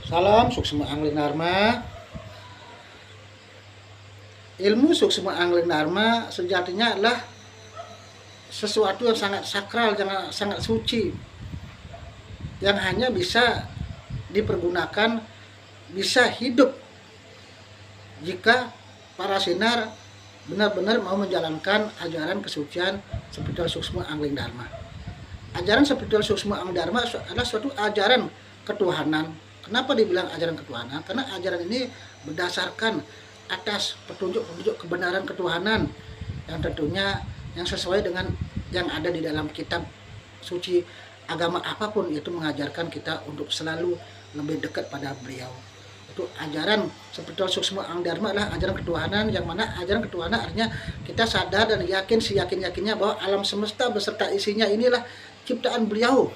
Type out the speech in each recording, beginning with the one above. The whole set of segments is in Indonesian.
Salam Suksma Angling Dharma. Ilmu Suksma Angling Dharma sejatinya adalah sesuatu yang sangat sakral, yang sangat suci, yang hanya bisa dipergunakan, bisa hidup jika para sinar benar-benar mau menjalankan ajaran kesucian spiritual Suksma Angling Dharma. Ajaran spiritual Suksma Angling Dharma adalah suatu ajaran ketuhanan. Kenapa dibilang ajaran ketuhanan? Karena ajaran ini berdasarkan atas petunjuk-petunjuk kebenaran ketuhanan yang tentunya yang sesuai dengan yang ada di dalam kitab suci agama apapun, itu mengajarkan kita untuk selalu lebih dekat pada beliau. Itu ajaran spiritual Suksma Angling Dharma adalah ajaran ketuhanan, yang mana ajaran ketuhanan artinya kita sadar dan yakin seyakin-yakinnya bahwa alam semesta beserta isinya inilah ciptaan beliau,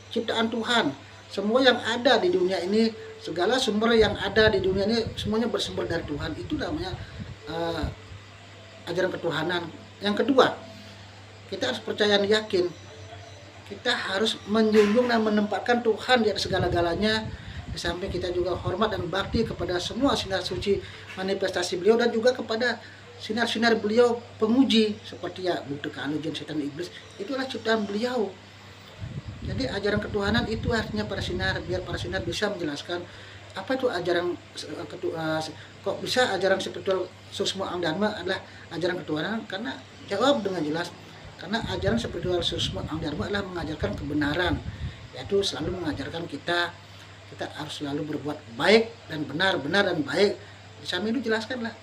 ciptaan Tuhan. Semua yang ada di dunia ini, segala sumber yang ada di dunia ini semuanya bersumber dari Tuhan. Itu namanya ajaran ketuhanan. Yang kedua, kita harus percaya dan yakin. Kita harus menjunjung dan menempatkan Tuhan di atas segala-galanya. Di samping kita juga hormat dan bakti kepada semua sinar suci manifestasi beliau, dan juga kepada sinar-sinar beliau penguji seperti ya Buddha, Kanu, Jin, Setan, Iblis. Itulah ciptaan beliau. Jadi ajaran ketuhanan itu artinya para sinar, biar para sinar bisa menjelaskan apa itu ajaran kok bisa ajaran spiritual Suksma Angling Dharma adalah ajaran ketuhanan. Karena jawab dengan jelas, karena ajaran spiritual Suksma Angling Dharma adalah mengajarkan kebenaran, yaitu selalu mengajarkan kita harus selalu berbuat baik dan benar dan baik. Di samping itu jelaskanlah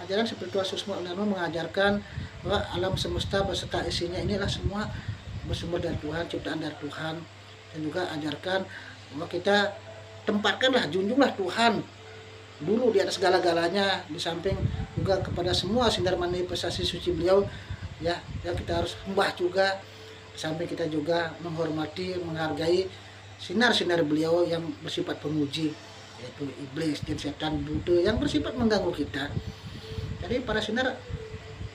ajaran spiritual Suksma Angling Dharma mengajarkan bahwa alam semesta beserta isinya inilah semua bersumber dari Tuhan, ciptaan dari Tuhan. Dan juga ajarkan bahwa kita tempatkanlah, junjunglah Tuhan dulu di atas segala-galanya. Di samping juga kepada semua sinar manifestasi suci beliau, ya kita harus sembah juga. Di samping kita juga menghormati, menghargai sinar-sinar beliau yang bersifat penguji, yaitu Iblis, Jin, Setan, Buddha yang bersifat mengganggu kita. Jadi para sinar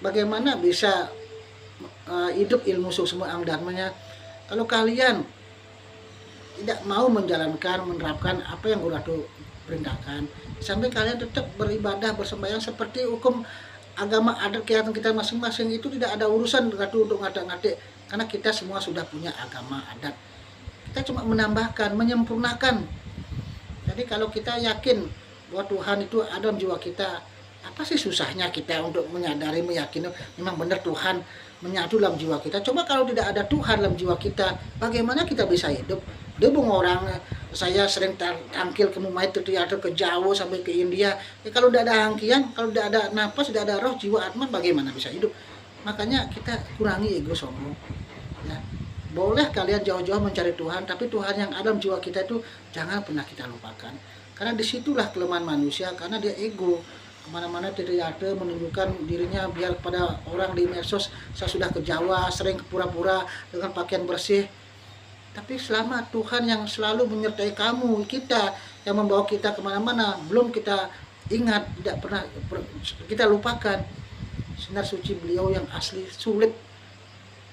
bagaimana bisa hidup ilmu Suksma Angling Dharma-nya kalau kalian tidak mau menjalankan, menerapkan apa yang Uratu perintahkan, sampai kalian tetap beribadah, bersembahyang seperti hukum agama adat keyakinan kita masing-masing. Itu tidak ada urusan Ratu untuk ngatik-ngatik, karena kita semua sudah punya agama adat. Kita cuma menambahkan, menyempurnakan. Jadi kalau kita yakin bahwa Tuhan itu ada dalam jiwa kita, apa sih susahnya kita untuk menyadari, meyakini memang benar Tuhan menyatu dalam jiwa kita. Coba kalau tidak ada Tuhan dalam jiwa kita, bagaimana kita bisa hidup? Debung orang, saya sering tangkil ke Mumbai, atau ke Jawa sampai ke India. Ya, kalau tidak ada hangkian, kalau tidak ada nafas, tidak ada roh, jiwa, atman, bagaimana bisa hidup? Makanya kita kurangi ego sombong. Ya, boleh kalian jauh-jauh mencari Tuhan, tapi Tuhan yang ada dalam jiwa kita itu jangan pernah kita lupakan. Karena disitulah kelemahan manusia, karena dia ego. Kemana-mana tidak ada menunjukkan dirinya biar pada orang di medsos, saya sudah ke Jawa, sering pura-pura dengan pakaian bersih. Tapi selama Tuhan yang selalu menyertai kamu, kita yang membawa kita kemana-mana, belum kita ingat, tidak pernah kita lupakan sinar suci beliau yang asli, sulit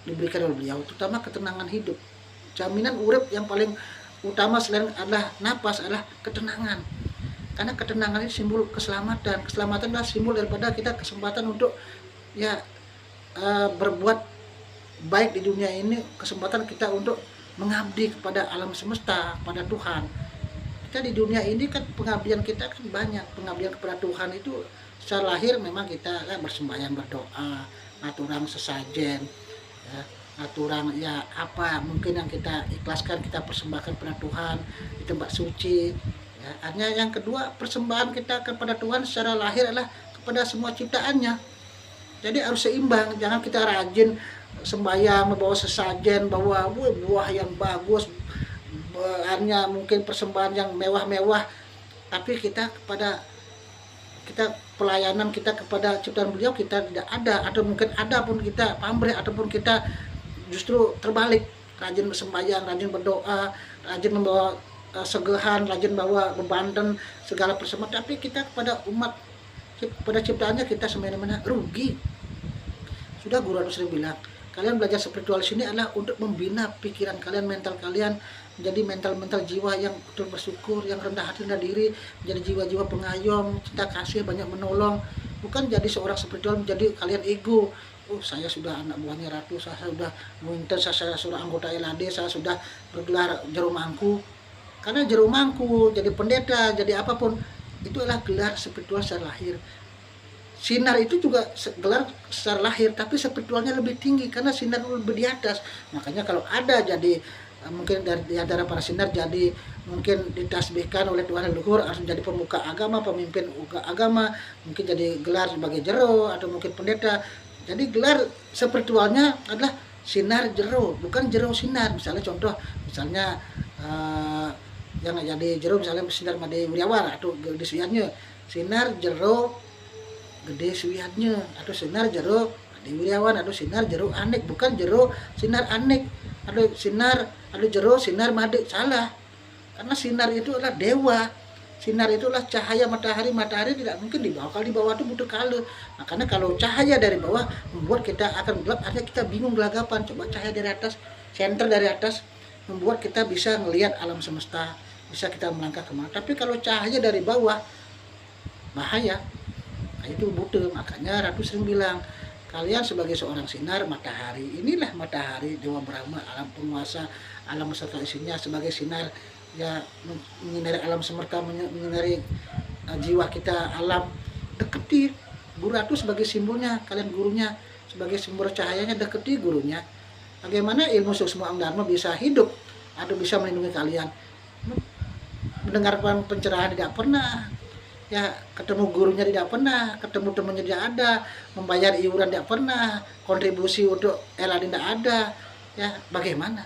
diberikan oleh beliau, terutama ketenangan hidup. Jaminan urip yang paling utama selain adalah napas adalah ketenangan. Karena ketenangan ini simbol keselamatan. Keselamatan adalah simbol daripada kita kesempatan untuk berbuat baik di dunia ini, kesempatan kita untuk mengabdi kepada alam semesta, pada Tuhan. Kita di dunia ini kan pengabdian kita kan banyak. Pengabdian kepada Tuhan itu secara lahir memang kita bersembahyang, berdoa, ngaturang sesajen, ya, ngaturang ya apa mungkin yang kita ikhlaskan, kita persembahkan kepada Tuhan di tempat suci. Ya, artinya yang kedua, persembahan kita kepada Tuhan secara lahir adalah kepada semua ciptaannya. Jadi harus seimbang, jangan kita rajin sembahyang, membawa sesajen, bawa buah yang bagus, hanya mungkin persembahan yang mewah-mewah, tapi kita pelayanan kita kepada ciptaan beliau kita tidak ada, atau mungkin ada pun kita pamrih, ataupun kita justru terbalik, rajin bersembahyang, rajin berdoa, rajin membawa segehan, rajin bawa bebanten segala persembahan, tapi kita kepada umat, pada ciptaannya kita semena-mena rugi. Sudah Guru Anu sering bilang, kalian belajar spiritual sini adalah untuk membina pikiran kalian, mental kalian, menjadi mental jiwa yang betul bersyukur, yang rendah hati, rendah diri, menjadi jiwa-jiwa pengayom, cinta kasih, banyak menolong. Bukan jadi seorang spiritual menjadi kalian ego. Oh, saya sudah anak buahnya Ratu, saya sudah Muinten, saya sudah anggota LAD, saya sudah bergelar jero mangku. Karena jero mangku, jadi pendeta, jadi apapun, itu adalah gelar spiritual secara lahir. Sinar itu juga gelar secara lahir, tapi spiritualnya lebih tinggi karena sinar lebih di atas. Makanya kalau ada jadi mungkin di antara para sinar jadi mungkin ditasbihkan oleh Tuhan leluhur harus menjadi pemuka agama, pemimpin agama, mungkin jadi gelar sebagai jero atau mungkin pendeta. Jadi gelar spiritualnya adalah sinar jero, bukan jero sinar. Misalnya contoh, misalnya yang jadi jero misalnya sinar Made Wiryawan atau Gede Suyatnya, sinar jero Gede Suyatnya, atau sinar jero Made Wiryawan, atau sinar jero Anek, bukan jero sinar Anek, ada jero sinar Made. Salah, karena sinar itu adalah dewa. Sinar itu adalah cahaya matahari. Matahari tidak mungkin di bawah. Kalau di bawah itu butuh color. Makanya kalau cahaya dari bawah membuat kita akan gelap, artinya kita bingung gelagapan. Coba cahaya dari atas, center dari atas, membuat kita bisa melihat alam semesta, bisa kita melangkah kemana. Tapi kalau cahaya dari bawah, bahaya. Itu butuh. Makanya Ratu sering bilang, kalian sebagai seorang sinar matahari, inilah matahari Dewa Brahma, alam penguasa, alam beserta isinya, sebagai sinar ya menyinari alam semesta, menyinari jiwa kita, alam. Deketi Guru Ratu sebagai simbolnya, kalian gurunya, sebagai simbol cahayanya, deketi gurunya. Bagaimana ilmu Suksma Dharma bisa hidup atau bisa melindungi kalian? Mendengarkan pencerahan tidak pernah, ya ketemu gurunya tidak pernah, ketemu temannya tidak ada, membayar iuran tidak pernah, kontribusi untuk LAD tidak ada, ya bagaimana?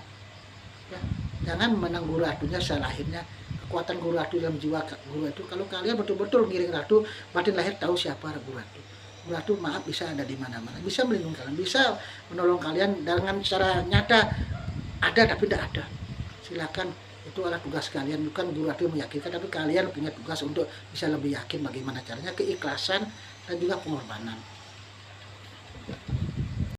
Ya, jangan menang Guru Ratunya secara lahirnya, kekuatan Guru Ratu dalam jiwa Guru itu. Kalau kalian betul-betul ngiring Ratu, batin lahir tahu siapa Guru Ratu. Guru Ratu maaf bisa ada di mana-mana, bisa melindungi kalian, bisa menolong kalian dengan secara nyata, ada tapi tidak ada. Silakan, itu adalah tugas kalian, bukan Guru Ratu meyakinkan, tapi kalian punya tugas untuk bisa lebih yakin bagaimana caranya, keikhlasan dan juga pengorbanan.